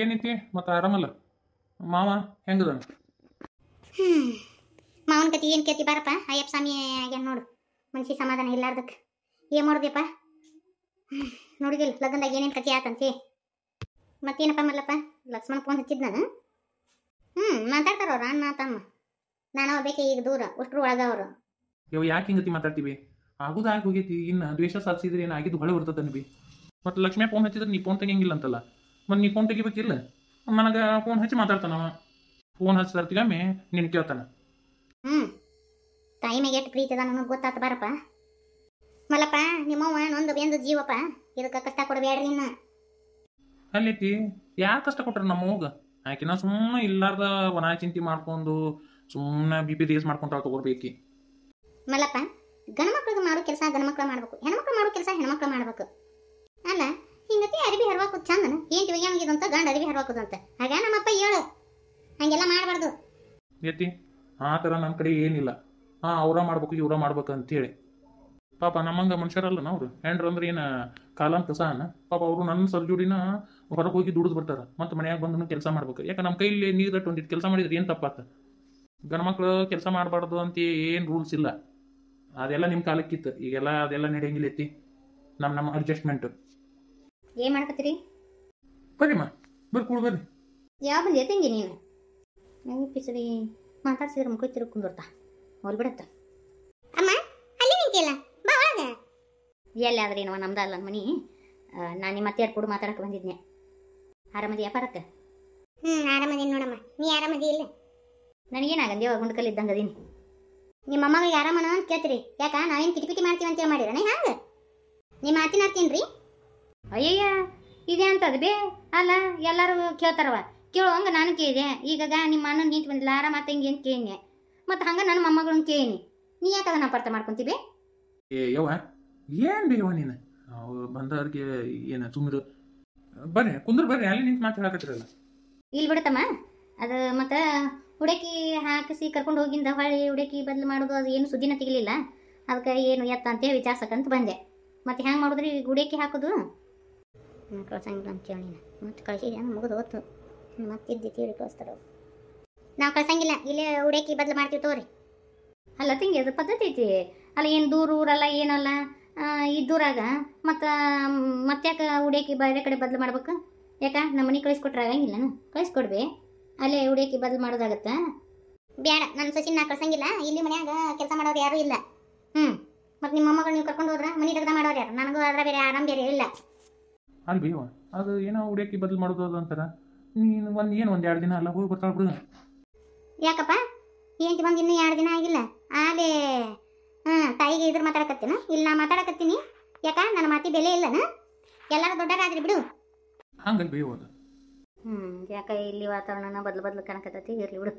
ಏನೈತಿ ಮತ್ತು ಆರಾಮಲ್ಲ ಮಾವ ಹೆಂಗದ? ಮಾವನ ಕತಿ ಏನು ಕೇಳ್ತಿ ಬಾರಪ್ಪ. ಅಯ್ಯಪ್ಪ ಸ್ವಾಮಿ ಆಗ್ಯಾನ ನೋಡು, ಮನ್ಸಿಗೆ ಸಮಾಧಾನ ಇಲ್ಲಾರ್ದಕ್ಕೆ ಏನು ಮಾಡೋದಪ್ಪ. ನೋಡಿದಿಲ್ಲ ಲಗ್ನದಾಗ ಏನೇನು ಕತಿ ಆತಂತೆ. ಮತ್ತೇನಪ್ಪ ಮಲ್ಲಪ್ಪ, ಲಕ್ಷ್ಮಣ ಫೋನ್ ಹಚ್ಚಿದ್ ನಾನು. ಮಾತಾಡ್ತಾರ ಅವ್ರು ಅಣ್ಣ ತಮ್ಮ. ನಾನು ಅವ್ರು ಬೇಕೆ ಈಗ ದೂರ ಅಷ್ಟ್ರು ಒಳಗವರು. ಇವ್ ಯಾಕೆ ಹಿಂಗತಿ ಮಾತಾಡ್ತೀವಿ? ಆಗುದಾಗಿ ಹೋಗೈತಿ, ಇನ್ನು ದ್ವೇಷ ಸಾಧಿಸಿದ್ರೆ ಏನಾಗಿದ್ದು ಹೊಳೆ ಬರ್ತದೆ ಬಿ. ಮತ್ತು ಲಕ್ಷ್ಮೀ ಫೋನ್ ಹಚ್ಚಿದ್ರೆ ನೀ ಫೋನ್ ತೆಗಿಯಂಗಿಲ್ಲ ಅಂತಲ್ಲ, ಮತ್ತು ನೀ ಫೋನ್ ತೆಗಿಬೇಕಿಲ್ಲ. ನನಗೆ ಫೋನ್ ಹಚ್ಚಿ ಮಾತಾಡ್ತಾನವ. ಫೋನ್ ಹಚ್ಚಿರ್ತಿಗೊಮ್ಮೆ ನೀನು ಕೇಳ್ತಾನ. ತಾಯಿ ಮ್ಯಾಗ ಎಷ್ಟು ಪ್ರೀತಿ ಅದ ನನಗೆ ಗೊತ್ತಾತ ಬಾರಪ್ಪ. ಮಲ್ಲಪ್ಪ ನಿಮ್ಮವ್ವ ನೊಂದು ಬೆಂದು ಜೀವಪ್ಪ, ಇದಕ್ಕೆ ಕಷ್ಟ ಕೊಡಬೇಡ್ರಿ ಇನ್ನು. ಅಲ್ಲೈತಿ ಯಾಕೆ ಕಷ್ಟ ಕೊಟ್ರ ನಮ್ಮ ಹೋಗ ಆಕಿನ ಸುಮ್ಮನೆ ಇಲ್ಲಾರ್ದ ವನ ಚಿಂತೆ ಮಾಡ್ಕೊಂಡು ಸುಮ್ಮನೆ ಬಿ ರೇಸ್ ಮಾಡ್ಕೊಂತ ತಗೋರ್ಬೇಕಿ. ಮಲ್ಲಪ್ಪ ಗಣಮಕ್ಳಿಗೆ ಮಾಡೋ ಕೆಲಸ ಗಣಮಕ್ಳು ಮಾಡ್ಬೇಕು, ಹೆಣ್ಮಕ್ಳು ಮಾಡೋ ಕೆಲಸ ಹೆಣ್ಮಕ್ಳು ಮಾಡ್ಬೇಕು. ಅಲ್ಲ ಹಿಂಗತಿ ಅರಿವಿ ಹರ್ವಾಕೋದು ಚಂದನ ಏನ್ ತಿಳ್ಯಾಂಗಿದಂತ ಗಂಡ ಅರಿವಿ ಹರ್ವಾಕೋದಂತ. ಹಾಗ ನಮ್ಮಪ್ಪ ಹೇಳು, ಹಂಗೆಲ್ಲ ಮಾಡಬಾರ್ದು. ಏತಿ ಆ ಥರ ನಮ್ಮ ಕಡೆ ಏನಿಲ್ಲ. ಅವ್ರ ಮಾಡ್ಬೇಕು ಇವ್ರ ಮಾಡ್ಬೇಕು ಅಂತೇಳಿ. ಪಾಪ ನಮ್ಮಂಗ ಮನುಷ್ಯರಲ್ಲ ಅವ್ರು. ಹೆಂಡ್ರು ಅಂದ್ರೆ ಏನು ಕಾಲಂ ಕಸಾನ. ಪಾಪ ಅವರು ನನ್ನ ಸರ್ಜುಡಿನ ಹೊರಗೆ ಹೋಗಿ ದುಡಿದು ಬರ್ತಾರೆ, ಮತ್ತು ಮನ್ಯಾಗ ಬಂದು ಕೆಲಸ ಮಾಡ್ಬೇಕು. ಯಾಕೆ ನಮ್ಮ ಕೈಲಿ ನೀರಟ್ಟು ಒಂದಿಟ್ಟು ಕೆಲಸ ಮಾಡಿದ್ರೆ ಏನು ತಪ್ಪಾತ? ಗಣಮಕ್ಳು ಕೆಲಸ ಮಾಡಬಾರ್ದು ಅಂತ ಏನು ರೂಲ್ಸ್ ಇಲ್ಲ. ಅದೆಲ್ಲ ನಿಮ್ಮ ಕಾಲಕ್ಕಿತ್ತು, ಈಗೆಲ್ಲ ಅದೆಲ್ಲ ನಡೆಯಂಗಿಲ್ಲ ಐತಿ. ನಮ್ಮ ಅಡ್ಜಸ್ಟ್ಮೆಂಟ್ ಏನ್ ಮಾಡ್ಕತ್ತೀರಿ? ಬರ್ರಿಮ್ಮ ಬರ್ರಿ ಕೂಡ ಬರ್ರಿ. ಯಾವ ಬಂದು ಎತ್ತಂಗಿ ನೀನು ನಂಗೆ ಪಿಸರಿ ಮಾತಾಡ್ಸಿದ್ರೆ ಮುಖ ತಿರುಗಿ ಕುಂದಿರ್ತಾ ಅವ್ರು ಬಿಡತ್ತ. ಅಮ್ಮ ಅಲ್ಲಿ ನಿಂತಿಲ್ಲ ಬಾ ಒಳಗೆ. ಎಲ್ಲಿ ಆದ್ರೆ ಏನವ ನಮ್ದ ಅಲ್ಲ ಮನಿ. ನಾನು ನಿಮ್ಮ ಅತ್ತೆಯರ್ ಕೂಡ ಮಾತಾಡಕ್ಕೆ ಬಂದಿದ್ನೆ. ಆರಾಮದಿ ವ್ಯಾಪಾರಕ್ಕೆ? ಆರಾಮದೀನಿ ನೋಡಮ್ಮ, ನೀ ಆರಾಮದಿ ಇಲ್ಲ? ನನಗೇನಾಗಂದೇವ ಗುಂಡ್ಕಲ್ ಇದ್ದಂಗೆ ಅದೀನಿ. ನಿಮ್ಮ ಅಮ್ಮಗೆ ಆರಾಮನ ಅಂತ ಕೇಳ್ತೀರಿ? ಯಾಕ ನಾವೇನು ಕಿಟಿಪಿಟಿ ಮಾಡ್ತೀವಿ ಅಂತೇಳಿ ಮಾಡಿರಣ ಹಂಗೆ? ನಿಮ್ಮ ಮಾತಿನ ಅರ್ತೀನ್ರಿ? ಅಯ್ಯಯ್ಯ ಇದೆ ಅಂತದ ಬೇ ಅಲ್ಲ, ಎಲ್ಲರೂ ಕೇಳ್ತಾರವ. ಕೇಳುವಂಗ ನಾನು ಕೇಳಿದೆ. ಈಗ ನಿಮ್ಮ ಅಣ್ಣ ನಿಂತು ಬಂದಿಲ್ಲ ಆರಾಮ ತಂಗಿ ಅಂತ ಕೇಳಿನೆ, ಮತ್ತು ಹಂಗೆ ನನ್ನ ಮೊಮ್ಮಗಳನ್ನ ಕೇಳಿನಿ. ನೀ ಯಾಕಾಗ ನಾ ಅಪಾರ್ಥ ಮಾಡ್ಕೊಂತೀವಿ? ಯವ್ವ ಏನು ಬೇವ ನೀನು ಬಂದವ್ರಿಗೆ ಏನು ಸುಮ್ಮರು ಬರ್ರಿ ಕುಂದ್ರ ಬರ್ರಿ ಅಲ್ಲಿ ನಿಂತು ಮಾತಾಡಕತ್ತಿರಲ್ಲ. ಇಲ್ಲಿ ಬಿಡತ್ತಮ್ಮ ಅದು. ಮತ್ತು ಹುಡುಕಿ ಹಾಕಿಸಿ ಕರ್ಕೊಂಡು ಹೋಗಿಂದ ಹೊಳ್ಳಿ ಹುಡುಕಿ ಬದಲು ಮಾಡೋದು ಅದು ಏನು ಸುದ್ದಿನ ತೆಗಿಲಿಲ್ಲ. ಅದಕ್ಕೆ ಏನು ಎತ್ತ ಅಂತೇಳಿ ವಿಚಾರಿಸಕ್ಕಂತ ಬಂದೆ. ಮತ್ತು ಹೆಂಗೆ ಮಾಡಿದ್ರಿ ಹುಡುಕಿ ಹಾಕೋದು? ಕಳ್ಸಂಗಿಲ್ಲ ಅಂತ ಕೇಳಿ ಮತ್ತೆ ಕಳಿಸಿದ ಮುಗಿದು ಹೊತ್ತು ಮತ್ತಿದ್ದು ತೀರಿ ಕಳಿಸ್ತಾರೆ. ನಾವು ಕಳ್ಸಂಗಿಲ್ಲ, ಇಲ್ಲೇ ಹುಡುಕಿ ಬದಲು ಮಾಡ್ತೀವಿ ತೋರಿ. ಅಲ್ಲ ತಂಗಿ ಅದು ಪದ್ಧತಿ ಐತಿ ಅಲ್ಲ, ಏನು ದೂರ ಊರಲ್ಲ ಏನಲ್ಲ ಇದ್ದೂರಾಗ. ಮತ್ತು ಮತ್ತ್ಯಾಕೆ ಹುಡುಕಿ ಬೇರೆ ಕಡೆ ಬದಲು ಮಾಡ್ಬೇಕು? ಯಾಕೆ ನಮ್ಮ ಮನೆ ಕಳಿಸ್ಕೊಟ್ರೆ ಆಗಂಗಿಲ್ಲ? ಕಳಿಸ್ಕೊಡ್ಬಿ, ಅಲ್ಲೇ ಹುಡುಕಿ ಬದಲು ಮಾಡೋದಾಗತ್ತಾ? ಬೇಡ, ನನ್ನ ಸೊಸಿನ ನಾ ಕಳ್ಸಂಗಿಲ್ಲ. ಇಲ್ಲಿ ಮನ್ಯಾಗ ಕೆಲಸ ಮಾಡೋರು ಯಾರೂ ಇಲ್ಲ. ಮತ್ತು ನಿಮ್ಮ ಮೊಮ್ಮಗಳು ನೀವು ಕರ್ಕೊಂಡು ಹೋದ್ರೆ ಮನೆ ತೆಗ್ದ ಮಾಡೋರು ಯಾರು? ನನಗೂ ಅದರ ಬೇರೆ ಆರಾಮ್ ಬೇರೆ ಇಲ್ಲ. ಅಲ್ಲಿ ಬೇವ ಅದು ಏನೋ ಹುಡುಕಿ ಬದಲು ಮಾಡೋದು ಅಂತಾರ. ನೀನು ಒಂದು 2 ದಿನ ಅಲ್ಲ ಹೋಗಿ ಬರ್ತಾಳೆ ಬಿಡು. ಯಾಕಪ್ಪ ಏನು ಬಂದು ಇನ್ನೂ 2 ದಿನ ಆಗಿಲ್ಲ ಆಲೇ ತಾಯಿಗೆ ಇದ್ರ ಮಾತಾಡಕತ್ತೀನ? ಇಲ್ಲ ನಾ ಮಾತಾಡಕತ್ತೀನಿ. ಯಾಕ ನನ್ನ ಮಾತಿ ಬೆಲೆ ಇಲ್ಲನ? ಎಲ್ಲರೂ ದೊಡ್ಡರಾದ್ರಿ ಬಿಡು. ಹಂಗಲ್ಲಿ ಬೇಯೋದು. ಯಾಕ ಇಲ್ಲಿ ವಾತಾವರಣ ಬದಲು ಕಾಣಕತ್ತೈತಿ. ಇರ್ಲಿ ಬಿಡು,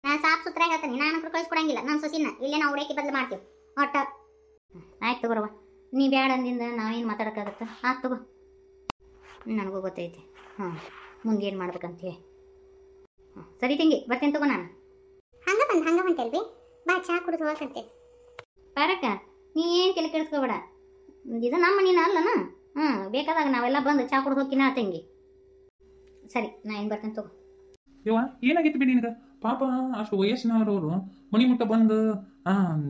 ನಾ ಸಾಫ್ ಸುತ್ರ ಹೇಳ್ತೀನಿ. ನಾನು ಕಳಿಸ್ಕೊಡಂಗಿಲ್ಲ ನನ್ನ ಸೊಸಿನ. ಇಲ್ಲೇ ನಾವು ಹುಡುಕಿ ಬದಲು ಮಾಡ್ತೀವಿ ಒಟ್ಟ. ಆಯ್ತು ತಗೋರವ, ನೀ ಬ್ಯಾಡ ಅಂದಿಂದ ನಾವೇನು ಮಾತಾಡೋಕ್ಕಾಗತ್ತ? ಆಯ್ತು ತಗೋ, ನನಗೂ ಗೊತ್ತೈತಿ. ಮುಂದೆ ಏನು ಮಾಡ್ಬೇಕಂತೀವಿ. ಸರಿ ತಂಗಿ ಬರ್ತೇನೆ ತಗೋ. ನಾನು ಹಂಗೆ ಬಂತಲ್ವಿ, ಬಾ ಚಹಾ ಕುಡಿದು ಹೋಗಂತೆ. ಪಾರಕ್ಕ ನೀ ಏನು ತಲೆ ಕೆಡಿಸ್ಕೋಬೇಡ, ಇದು ನಮ್ಮ ಮನೇನ ಅಲ್ಲನ. ಬೇಕಾದಾಗ ನಾವೆಲ್ಲ ಬಂದು ಚಹಾ ಕುಡಿದು ಹೋಗ್ಕಿನ ತಂಗಿ. ಸರಿ ನಾ ಏನು ಬರ್ತೇನೆ ತಗೋ. ಯವ್ವ ಏನಾಗಿತ್ತು ಬಿಡಿ ನಿನಗೆ? ಪಾಪ ಅಷ್ಟು ವಯಸ್ಸಿನವ್ರವರು ಮನಿ ಮುಟ್ಟ ಬಂದು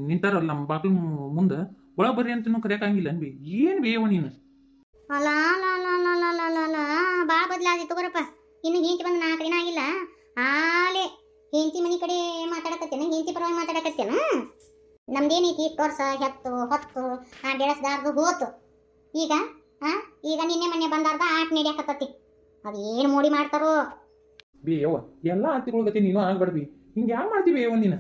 ನಿಂತಾರಲ್ಲ ನಮ್ಮ ಬಾಗಿಲು ಮುಂದೆ. ಒಳಗೆ ಬರ್ರಿ ಅಂತನೂ ಕರೆಯೋಕ್ಕಾಗಿಲ್ಲ ಅನ್ಬಿ. ಏನು ಬೇಯವ ನೀನು? ಅಲ್ಲ ಭಾಳ ಬದಲಾದಿ ತಗೋರಪ್ಪ. ಇನ್ನು ಹೆಂಡತಿ ಬಂದು 4 ದಿನ ಆಗಿಲ್ಲ ಆಲೇ ಹೆಂಡತಿ ಮನೆ ಕಡೆ ಮಾತಾಡಕತ್ತೇನೆ, ಹೆಂಡತಿ ಪರವಾಗಿ ಮಾತಾಡಕತ್ತೇನ? ನಮ್ದೇನೈತಿ ವರ್ಷ ಹೆತ್ತು ಹೊತ್ತು ಬೆಳೆಸ್ದಾರ್ದು ಹೋತು. ಈಗ ನಿನ್ನೆ ಮೊನ್ನೆ ಬಂದಾರ್ದ ಆಟ ನಡೆಯಕತ್ತತಿ. ಅದೇನು ಮೋಡಿ ಮಾಡ್ತಾರೋ ಬೇಯವ್ವ. ಎಲ್ಲ ಆತಿಗಳ ಗತಿ ನೀನು ಆಗ್ಬಾರ್ದಿ. ಹಿಂಗೆ ಯಾಕೆ ಮಾಡ್ತೀವಿ ಬೇಯವ್ವ ನೀನು?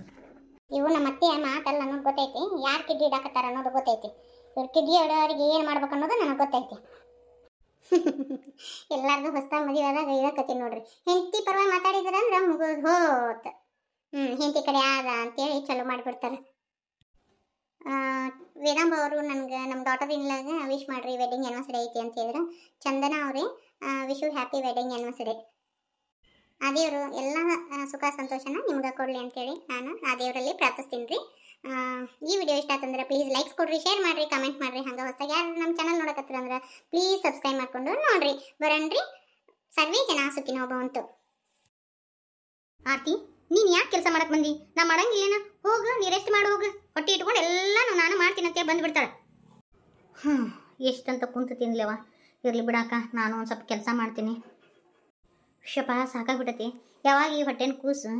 ಇವು ನಮ್ಮ ಅತ್ತೆ ಮಾತಲ್ಲ ಅನ್ನೋದು ಗೊತ್ತೈತಿ. ಯಾರು ಕಿಡ್ಡಿ ಇಡಾಕತ್ತಾರ ಅನ್ನೋದು ಗೊತ್ತೈತಿ. ಇವ್ರು ಕಿಡ್ಡಿ ಇಡೋರಿಗೆ ಏನು ಮಾಡ್ಬೇಕು ಅನ್ನೋದು ನನಗೆ ಗೊತ್ತೈತಿ. ಎಲ್ಲಾರ್ದು ಹೊಸ ಮದುವೆ ಆದಾಗ ಇದಕ್ಕತ್ತೀನಿ ನೋಡ್ರಿ. ಹೆಂಡತಿ ಪರವಾಗಿ ಮಾತಾಡಿದ್ರಂದ್ರೆ ಮುಗಿದು ಹೋತ. ಹೆಂಡತಿ ಕಡೆ ಆದ ಅಂತೇಳಿ ಚಲೋ ಮಾಡಿಬಿಡ್ತಾರೆ. ವೇದಾಂಬ ಅವರು ನನಗೆ ನಮ್ಮ ಡಾಟರ್ ಇನ್ಲಾಗ ವಿಶ್ ಮಾಡ್ರಿ ವೆಡ್ಡಿಂಗ್ ಆ್ಯನಿವರ್ಸರಿ ಐತಿ ಅಂತ ಹೇಳಿದ್ರು. ಚಂದನ ಅವರೇ wish you happy wedding anniversary. ಆ ದೇವರು ಎಲ್ಲ ಸುಖ ಸಂತೋಷನ ನಿಮ್ಗೆ ಕೊಡಲಿ ಅಂತೇಳಿ ನಾನು ಆ ದೇವರಲ್ಲಿ ಪ್ರಾರ್ಥಿಸ್ತೀನಿ ರೀ. ಈ ವಿಡಿಯೋ ಇಷ್ಟ ಆತಂದ್ರೆ ಪ್ಲೀಸ್ ಲೈಕ್ಸ್ ಕೊಡ್ರಿ, ಶೇರ್ ಮಾಡ್ರಿ, ಕಮೆಂಟ್ ಮಾಡ್ರಿ. ಹಂಗೆ ಹೊಸದಾಗಿ ಯಾರು ನಮ್ಮ ಚಾನಲ್ ನೋಡಕತ್ತೀರ ಅಂದ್ರೆ ಪ್ಲೀಸ್ ಸಬ್ಸ್ಕ್ರೈಬ್ ಮಾಡ್ಕೊಂಡು ನೋಡ್ರಿ. ಬರಣ್ರಿ, ಸರ್ವೇ ಜನ ಸುಖಿನೋ ಭವಂತು. ಆರ್ತಿ, ನೀನು ಯಾಕೆ ಕೆಲಸ ಮಾಡಕ್ ಬಂದಿ? ನಾ ಮಾಡಂಗಿಲ್ಲೇನ? ಹೋಗು, ನೀ ರೆಸ್ಟ್ ಮಾಡಿ ಹೋಗು. ಹೊಟ್ಟೆ ಇಟ್ಕೊಂಡು ಎಲ್ಲಾನು ನಾನು ಮಾಡ್ತೀನಿ ಅಂತ ಬಂದ್ಬಿಡ್ತಾಳೆ. ಎಷ್ಟಂತ ಕುಂತು ತಿನ್ಲೇವ. ಇರ್ಲಿ ಬಿಡಾಕ, ನಾನು ಒಂದು ಸ್ವಲ್ಪ ಕೆಲಸ ಮಾಡ್ತೀನಿ. ಶಪ ಸಾಕಾಗ್ಬಿಟ್ಟತಿ. ಯಾವಾಗ ಈ ಹೊಟ್ಟೆನ ಕೂಸು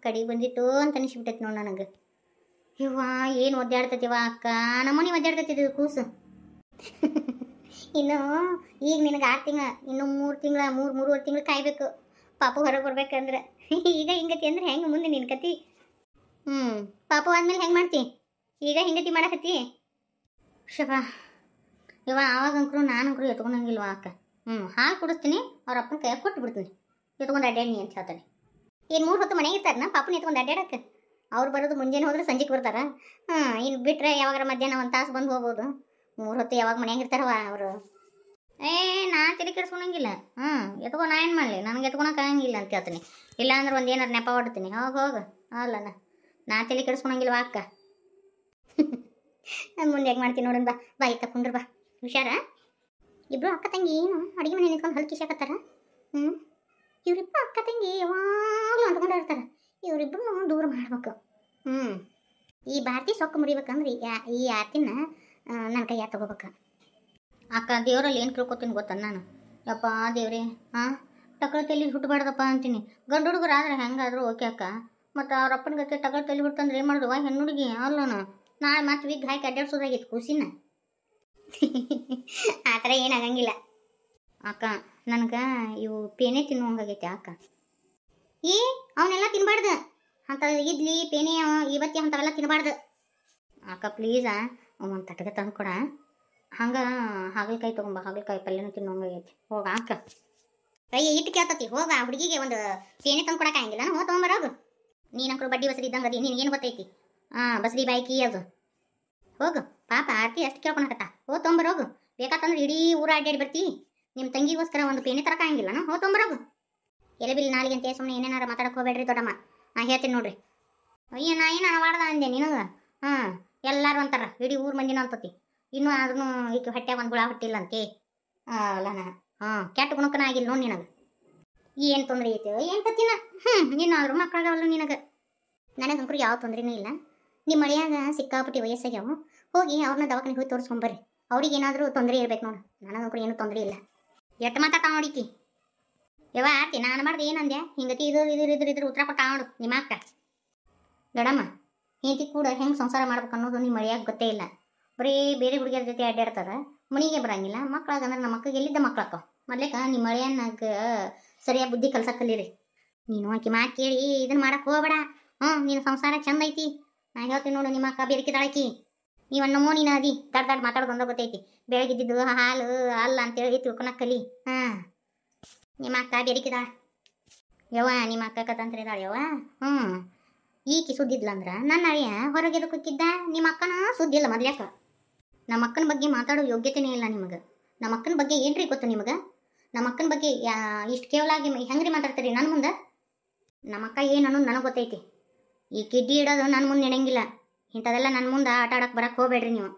ಕಡಿ ಬಂದಿತ್ತು ಅಂತ ಅನಿಸ್ಬಿಟ್ಟೈತಿ ನೋಡಿ ನನಗೆ. ಇವ್ವ ಏನು ಒದ್ದಾಡ್ತತಿವ ಅಕ್ಕ, ನಮ್ಮನೆ ಒದ್ದಾಡ್ತೈತಿ ಕೂಸು. ಇನ್ನು ಈಗ ನಿನಗೆ 6 ತಿಂಗಳ, ಇನ್ನು 3 ತಿಂಗಳ, 3-3.5 ತಿಂಗಳು ಕಾಯ್ಬೇಕು ಪಾಪು ಹೊರಗೆ ಬರ್ಬೇಕಂದ್ರೆ. ಈಗ ಹಿಂಗತಿ ಅಂದ್ರೆ ಹೆಂಗೆ ಮುಂದೆ ನಿನ್ನ ಕತಿ? ಪಾಪು ಆದ್ಮೇಲೆ ಹೆಂಗೆ ಮಾಡ್ತಿ? ಈಗ ಹಿಂಗತಿ ಮಾಡಕತ್ತಿ? ಶಪ ಇವ ಆವಾಗಂಕರು ನಾನಂಕರು ಎತ್ಕೊಂಡಂಗಿಲ್ವ ಅಕ್ಕ. ಹಾಲು ಕುಡಿಸ್ತೀನಿ, ಅವ್ರ ಅಪ್ಪನ ಕೈಯಾಗ ಕೊಟ್ಟು ಬಿಡ್ತೀನಿ, ಎತ್ಕೊಂಡು ಅಡ್ಡಾಡಿ ಅಂತ ಹೇಳ್ತಾನೆ. ಏನು 3 ಹೊತ್ತು ಮನೆಗೆ ಇರ್ತಾರನ ಪಾಪನ ಎತ್ಕೊಂಡು ಅಡ್ಡಾಡಕ್ಕೆ? ಅವ್ರು ಬರೋದು ಮುಂಜಾನೆ ಹೋದ್ರೆ ಸಂಜೆಗೆ ಬರ್ತಾರ. ಇನ್ನು ಬಿಟ್ರೆ ಯಾವಾಗಾರ ಮಧ್ಯಾಹ್ನ 1 ತಾಸು ಬಂದು ಹೋಗ್ಬೋದು. 3 ಹೊತ್ತು ಯಾವಾಗ ಮನೆಯಾಗ ಇರ್ತಾರವ ಅವರು. ನಾ ತಲೆ ಕೆಡಿಸ್ಕೊಳಂಗಿಲ್ಲ. ಎತ್ಕೊ, ನಾ ಏನು ಮಾಡಲಿ? ನನಗೆ ಎತ್ಕೊಳಕ್ಕೆ ಆಗಂಗಿಲ್ಲ ಅಂತ ಹೇಳ್ತೀನಿ. ಇಲ್ಲಾಂದ್ರೆ ಒಂದು ಏನಾರು ನೆಪ ಹೊಡ್ತೀನಿ. ಹೋಗು ಅಲ್ಲ, ನಾ ತಲೆ ಕೆಡಿಸ್ಕೊಳಂಗಿಲ್ವಾ ಅಕ್ಕ? ಮುಂದೆ ಹೇಗೆ ಮಾಡ್ತೀನಿ ನೋಡೋಣ. ಬಾ ತಕೊಂಡ್ರು ಬಾ, ಹುಷಾರ. ಇಬ್ರು ಅಕ್ಕ ತಂಗಿ ಏನು ಅಡುಗೆ ಮನೆ ನಿಂತ್ಕೊಂಡು ಹಲ್ ಕಿಶಾಕತ್ತಾರ. ಇವರಿಬ್ಬರು ಅಕ್ಕ ತಂಗಿ ಯಾವಾಗಲೂ ಅಂದ್ಕೊಂಡ ಇರ್ತಾರೆ. ಇವರಿಬ್ಬರು ದೂರ ಮಾಡ್ಬೇಕು. ಈ ಭಾರತಿ ಸೊಕ್ಕು ಮುರಿಬೇಕಂದ್ರೆ ಈ ಆರ್ತಿನ ನನ್ನ ಕೈಯಾಗ ತಗೋಬೇಕು. ಅಕ್ಕ ದೇವರಲ್ಲಿ ಏನು ತಿಳ್ಕೊತೀನಿ ಗೊತ್ತ ನಾನು? ಯಪ್ಪ ದೇವ್ರಿ, ಟಕಳ ತಲೆ ಹುಟ್ಟಬಾರ್ದಪ್ಪ ಅಂತೀನಿ. ಗಂಡು ಹುಡುಗರು ಆದ್ರೆ ಹೆಂಗಾದ್ರು ಓಕೆ ಅಕ್ಕ. ಮತ್ತು ಅವ್ರ ಅಪ್ಪನ ಗತಿ ಟಕಳ ತಲೆ ಹುಟ್ಟಂದ್ರೆ ಏನು ಮಾಡಿದ್ವ? ಹೆಣ್ಣು ಹುಡುಗಿ ಅಲ್ಲೋನು ನಾಳೆ ಮತ್ತೆ ವಿಗ್ ಹಾಕಿ ಅಡ್ಡಾಡ್ಸೋದಾಗಿತ್ತು ಕೂಸಿನ. ಆ ಥರ ಏನಾಗಂಗಿಲ್ಲ ಅಕ್ಕ. ನನಗೆ ಇವು ಪೇನೆ ತಿನ್ನುವಂಗಾಗೈತೆ ಅಕ್ಕ. ಅವನ್ನೆಲ್ಲ ತಿನ್ಬಾರ್ದು. ಅಂತ ಇಡ್ಲಿ ಪೇನೆ ಇವತ್ತಿ ಅಂಥವೆಲ್ಲ ತಿನ್ಬಾರ್ದು ಅಕ್ಕ. ಪ್ಲೀಸ ಒಂದು ತಟಗೆ ತಂದು ಕೊಡ. ಹಂಗೆ ಹಾಗಲಕಾಯಿ ತೊಗೊಂಬ, ಹಾಗಲಕಾಯಿ ಪಲ್ಯನೂ ತಿನ್ನುವಂಗಾಗೈತಿ. ಹೋಗ ಅಕ್ಕ. ಇಟ್ಟು ಕೇಳ್ತತಿ. ಹೋಗ ಹುಡುಗಿಗೆ ಒಂದು ಪೇನೆ ತಂದು ಕೊಡೋಕ್ಕಾಗಿಲ್ಲ. ತೊಗೊಂಬರೋಗು. ನೀನಂಕರು ಬಡ್ಡಿ ಬಸರಿ ಇದ್ದಂಗೆ ಅದಿ. ನಿನಗೇನು ಗೊತ್ತೈತಿ? ಬಸರಿ ಬಾಯ್ಕಿ ಅದು. ಹೋಗು ಪಾಪ, ಆರ್ತಿ ಅಷ್ಟು ಕೇಳ್ಕೊಳಕತ್ತ. ತೊಗೊಂಬರೋಗು. ಬೇಕಾತಂದ್ರೆ ಇಡೀ ಊರ ಅಡ್ಡಾಡಿ ಬರ್ತಿ. ನಿಮ್ಮ ತಂಗಿಗೋಸ್ಕರ ಒಂದು ಪೇನೆ ತರಕಾಗಿಲ್ಲ. ತೊಗೊಂಬರೋಗು. ಎಲೆಬಿಲ್ ನಾಲಿಗೆ ಅಂತ ಸುಮ್ಮನೆ ಏನೇನಾರ ಮಾತಾಡಕ್ಕೆ ಹೋಗ್ಬೇಡ್ರಿ ದೊಡ್ಡಮ್ಮ. ನಾ ಹೇಳ್ತೀನಿ ನೋಡ್ರಿ. ಅಯ್ಯ ನಾ ಏನು ಅಣವಾಡ್ದ ಅಂದೆ ನಿನಗೆ? ಎಲ್ಲರೂ ಅಂತಾರ, ಇಡೀ ಊರು ಮಂದಿನ ಅಂತತಿ. ಇನ್ನೂ ಅದನ್ನು ಈಗ ಹೊಟ್ಟೆಗೆ ಒಂದು ಗುಳ ಹೊಟ್ಟಿಲ್ಲ ಅಂತೆ. ಅಲ್ಲನ ಕೆಟ್ಟ ಗುಣಕ್ಕನ ಆಗಿಲ್ಲ ನೋಡಿ ನಿನಗೆ. ಏನು ತೊಂದರೆ ಐತೆ ಏನು ಕತ್ತಿನ? ನೀನಾದ್ರೂ ಮಕ್ಕಳಾಗವಲ್ಲ ನಿನಗೆ. ನನಗಂಕರು ಯಾವ ತೊಂದರೆನೂ ಇಲ್ಲ. ನಿಮ್ಮ ಮಳೆಯಾಗ ಸಿಕ್ಕಾಪಟ್ಟಿ ವಯಸ್ಸಾಗ್ಯಾವು. ಹೋಗಿ ಅವ್ರನ್ನ ದವಾಖಾನೆಗೆ ಹೋಗಿ ತೋರಿಸ್ಕೊಂಬರ್ರಿ. ಅವ್ರಿಗೆ ಏನಾದರೂ ತೊಂದರೆ ಇರ್ಬೇಕು ನೋಡು. ನನಗಂಕರು ಏನೂ ತೊಂದರೆ ಇಲ್ಲ. ಎಟ್ಟು ಮಾತಾಡ್ತಾ ನೋಡಿಕಿ. ಯವ್ವ ಆರ್ತಿ, ನಾನು ಮಾಡ್ದೆ ಏನಂದೆ? ಹಿಂಗತಿ ಇದ್ರ ಉತ್ತರ ಕೊಟ್ಟ ನೋಡು ನಿಮ್ಮ ಅಕ್ಕ. ದೊಡ್ಡಮ್ಮ, ಹೆಂಡತಿ ಕೂಡ ಹೆಂಗೆ ಸಂಸಾರ ಮಾಡ್ಬೇಕು ಅನ್ನೋದು ನಿಮ್ಮ ಮಳೆಯಾಗ ಗೊತ್ತೇ ಇಲ್ಲ. ಬರೀ ಬೇರೆ ಹುಡುಗಿಯರ ಜೊತೆ ಅಡ್ಡಾಡ್ತಾರೆ, ಮನೆಗೆ ಬರಂಗಿಲ್ಲ. ಮಕ್ಕಳಾಗಂದ್ರೆ ನಮ್ಮ ಮಕ್ಕಳಿಗೆ ಎಲ್ಲಿದ್ದ ಮಕ್ಕಳಕ್ಕ ಮೊದ್ಲೇಕ ನಿಮ್ಮ ಮಳೆಯನ್ನಾಗ ಸರಿಯಾಗಿ ಬುದ್ಧಿ ಕಲ್ಸಕ್ಕೆ ಕಲೀರಿ. ನೀನು ಆಕಿ ಮಾತು ಕೇಳಿ ಇದನ್ನು ಮಾಡಕ್ಕೆ ಹೋಗಬೇಡ. ನಿನ್ನ ಸಂಸಾರ ಚಂದ ಐತಿ. ನಾ ಹೇಳ್ತೀನಿ ನೋಡು, ನಿಮ್ಮ ಅಕ್ಕ ಬೇರೆಕಿದಾಳಕಿ. ನೀವು ನಮ್ಮೋ ನೀನು ಅದಿ ದಡ್ ಮಾತಾಡೋದು ಒಂದ ಗೊತ್ತೈತಿ. ಬೆಳಗಿದ್ದು ಹಾಲು ಅಲ್ಲ ಅಂತೇಳಿ ತಿಳ್ಕೊಳಕ್ಕೆ ಕಲಿ. ನಿಮ್ಮ ಅಕ್ಕ ಬೇರೆಕಿದಾಳ ಯವ್ವ. ನಿಮ್ಮ ಅಕ್ಕ ಕತಂತ್ರ ಇದ್ದಾಳೆ ಯವ್ವ. ಈಕಿ ಸುದ್ದಿದ್ಲಂದ್ರೆ ನನ್ನ ಅಳಿಯ ಹೊರಗೆ ಎದಕ್ಕಿದ್ದ. ನಿಮ್ಮ ಅಕ್ಕನ ಸುದ್ದಿಲ್ಲ ಮೊದ್ಲ್ಯಾಕ. ನಮ್ಮ ಅಕ್ಕನ ಬಗ್ಗೆ ಮಾತಾಡೋ ಯೋಗ್ಯತೆನೇ ಇಲ್ಲ ನಿಮಗೆ. ನಮ್ಮ ಅಕ್ಕನ ಬಗ್ಗೆ ಏನ್ರಿ ಗೊತ್ತು ನಿಮಗೆ? ನಮ್ಮ ಅಕ್ಕನ ಬಗ್ಗೆ ಇಷ್ಟು ಕೇವಲಾಗಿ ಹೆಂಗ್ರಿ ಮಾತಾಡ್ತೀರಿ ನನ್ನ ಮುಂದೆ? ನಮ್ಮ ಅಕ್ಕ ಏನು ಅನ್ನೋದು ನನಗೆ ಗೊತ್ತೈತಿ. ಈ ಕಿಡ್ಡಿ ಇಡೋದು ನನ್ನ ಮುಂದೆ ನೆಡಂಗಿಲ್ಲ. ಇಂಥದೆಲ್ಲ ನನ್ನ ಮುಂದೆ ಆಟ ಆಡಕ್ಕೆ ಬರಕ್ಕೆ ಹೋಗ್ಬೇಡ್ರಿ ನೀವು.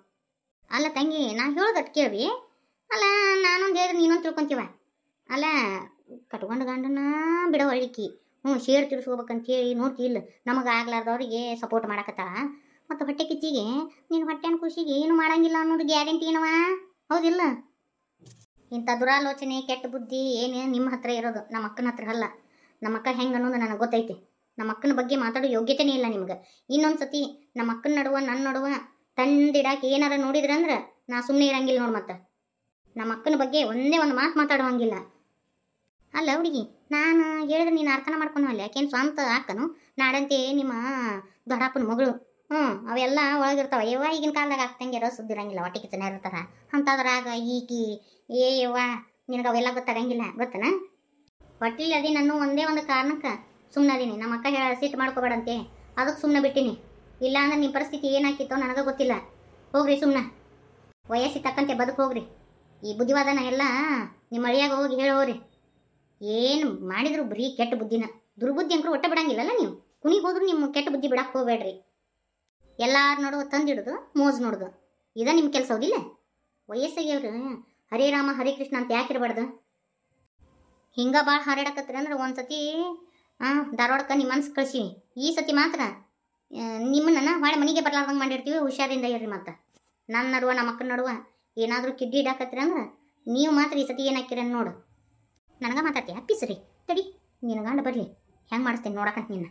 ಅಲ್ಲ ತಂಗಿ, ನಾನು ಹೇಳೋದಟ್ಟು ಕೇಳಿ. ಅಲ್ಲ ನಾನೊಂದು ಹೇಳಿದ್ರೆ ನೀನೊಂದು ತಿಳ್ಕೊಂತೀವ. ಅಲ್ಲ ಕಟ್ಕೊಂಡು ಗಂಡನ ಬಿಡೋ ಅಳಿಕಿ ಶೇರ್ ತಿರ್ಸ್ಕೋಬೇಕಂತೇಳಿ ನೋಡ್ತಿ ಇಲ್ಲ. ನಮಗೆ ಆಗ್ಲಾರ್ದವ್ರಿಗೆ ಸಪೋರ್ಟ್ ಮಾಡಕತ್ತಾಳ. ಮತ್ತು ಹೊಟ್ಟೆ ಕಿಚ್ಚಿಗೆ ನೀನು ಹೊಟ್ಟೆನ ಖುಷಿಗೆ ಏನು ಮಾಡಂಗಿಲ್ಲ ಅನ್ನೋದು ಗ್ಯಾರಂಟಿ ಏನವ? ಹೌದಿಲ್ಲ? ಇಂಥ ದುರಾಲೋಚನೆ ಕೆಟ್ಟ ಬುದ್ಧಿ ಏನು ನಿಮ್ಮ ಹತ್ರ ಇರೋದು, ನಮ್ಮ ಅಕ್ಕನ ಹತ್ರ ಅಲ್ಲ. ನಮ್ಮ ಅಕ್ಕ ಹೆಂಗೆ ಅನ್ನೋದು ನನಗೆ ಗೊತ್ತೈತಿ. ನಮ್ಮ ಅಕ್ಕನ ಬಗ್ಗೆ ಮಾತಾಡೋ ಯೋಗ್ಯತೆನೇ ಇಲ್ಲ ನಿಮ್ಗೆ. ಇನ್ನೊಂದು ಸತಿ ನಮ್ಮ ಅಕ್ಕನ ನಡುವ ನನ್ನ ನಡುವ ತಂದಿಡಾಕೆ ಏನಾರ ನೋಡಿದ್ರಂದ್ರೆ ನಾ ಸುಮ್ಮನೆ ಇರಂಗಿಲ್ಲ ನೋಡಿ. ಮತ್ತೆ ನಮ್ಮ ಅಕ್ಕನ ಬಗ್ಗೆ ಒಂದೇ ಒಂದು ಮಾತು ಮಾತಾಡುವಂಗಿಲ್ಲ. ಅಲ್ಲ ಹುಡುಗಿ, ನಾನು ಹೇಳಿದ್ರೆ ನೀನು ಅರ್ಥನ ಮಾಡ್ಕೊಂಡು ಅಲ್ಲ. ಯಾಕೇನು ಸ್ವಂತ ಅಕ್ಕನು ನಾಡಂತೆ ನಿಮ್ಮ ದೊಡ್ಡಪ್ಪನ ಮಗಳು. ಅವೆಲ್ಲ ಒಳಗಿರ್ತಾವ. ಯವ್ವ ಈಗಿನ ಕಾಲದಾಗ ಆಗ್ತಂಗೆ ಸುದ್ದಿರಂಗಿಲ್ಲ, ಹೊಟ್ಟೆ ಕಿಚ್ಚನ ಇರ್ತಾರ. ಅಂಥದ್ರಾಗ ಈಕಿ ಯವ್ವ ನಿನಗೆ ಅವೆಲ್ಲ ಗೊತ್ತಾಗಂಗಿಲ್ಲ. ಗೊತ್ತನ? ಹೊಟ್ಟಿಲಿ ಅದಿ ನಾನು ಒಂದೇ ಒಂದು ಕಾರಣಕ್ಕೆ ಸುಮ್ಮನೆ ಅದೀನಿ. ನಮ್ಮ ಅಕ್ಕ ಸಿಟ್ಟು ಮಾಡ್ಕೋಬೇಡಂತೆ ಅದಕ್ಕೆ ಸುಮ್ಮನೆ ಬಿಟ್ಟಿನಿ. ಇಲ್ಲ ಅಂದ್ರೆ ನಿಮ್ಮ ಪರಿಸ್ಥಿತಿ ಏನಾಕಿತ್ತೋ ನನಗೆ ಗೊತ್ತಿಲ್ಲ. ಹೋಗ್ರಿ ಸುಮ್ಮನೆ, ವಯಸ್ಸಿಗೆ ತಕ್ಕಂತೆ ಬದುಕು ಹೋಗ್ರಿ. ಈ ಬುದ್ಧಿವಾದನ ಎಲ್ಲ ನಿಮ್ಮ ಅಳಿಯಾಗ ಹೋಗಿ ಹೇಳೋರಿ. ಏನು ಮಾಡಿದ್ರು ಬರೀ ಕೆಟ್ಟ ಬುದ್ಧಿನ, ದುರ್ಬುದ್ಧಿ ಅಂಕರು ಒಟ್ಟ ಬಿಡಂಗಿಲ್ಲಲ್ಲ ನೀವು. ಕುಣಿಗೆ ಹೋದ್ರು ನಿಮ್ಮ ಕೆಟ್ಟ ಬುದ್ಧಿ ಬಿಡಕ್ಕೆ ಹೋಗ್ಬೇಡ್ರಿ. ಎಲ್ಲಾರ ನೋಡು ತಂದಿಡುದು ಮೋಜ್ ನೋಡುದು ಇದ ನಿಮ್ಮ ಕೆಲಸ ಹೋಗಿಲ್ಲ. ವಯಸ್ಸಾಗ್ಯವ್ರು ಹರೇ ರಾಮ ಹರೇ ಕೃಷ್ಣ ಅಂತ ಯಾಕಿರ್ಬಾರ್ದು? ಹಿಂಗ ಭಾಳ ಹಾರಾಡಕತ್ರಿ ಅಂದ್ರೆ ಒಂದ್ಸತಿ ಧಾರವಾಡಕ್ಕೆ ನಿಮ್ಮ ಮನ್ಸು ಕಳ್ಸಿ. ಈ ಸತಿ ಮಾತ್ರ ನಿಮ್ಮನ್ನ ಹೊಳೆ ಮನೆಗೆ ಬರ್ಲಾರ್ದಂಗೆ ಮಾಡಿರ್ತೀವಿ. ಹುಷಾರಿಂದ ಇರ್ರಿ. ಮತ್ತು ನನ್ನ ನಡುವ ನಮ್ಮ ಅಕ್ಕನ ನಡುವ ಏನಾದರೂ ಕಿಡ್ಡಿ ಇಡಾಕತ್ರಿ ಅಂದ್ರೆ ನೀವು ಮಾತ್ರ ಈ ಸತಿ ಏನಾಕಿರ ನೋಡು. ನನಗೆ ಮಾತಾಡ್ತೀಯ ಪಿಸ್ರಿ ತಡಿ, ನಿನ್ನ ಗಂಡ ಬರಲಿ ಹೆಂಗೆ ಮಾಡಿಸ್ತೇನೆ ನೋಡಕಂತ ನಿನ್ನ.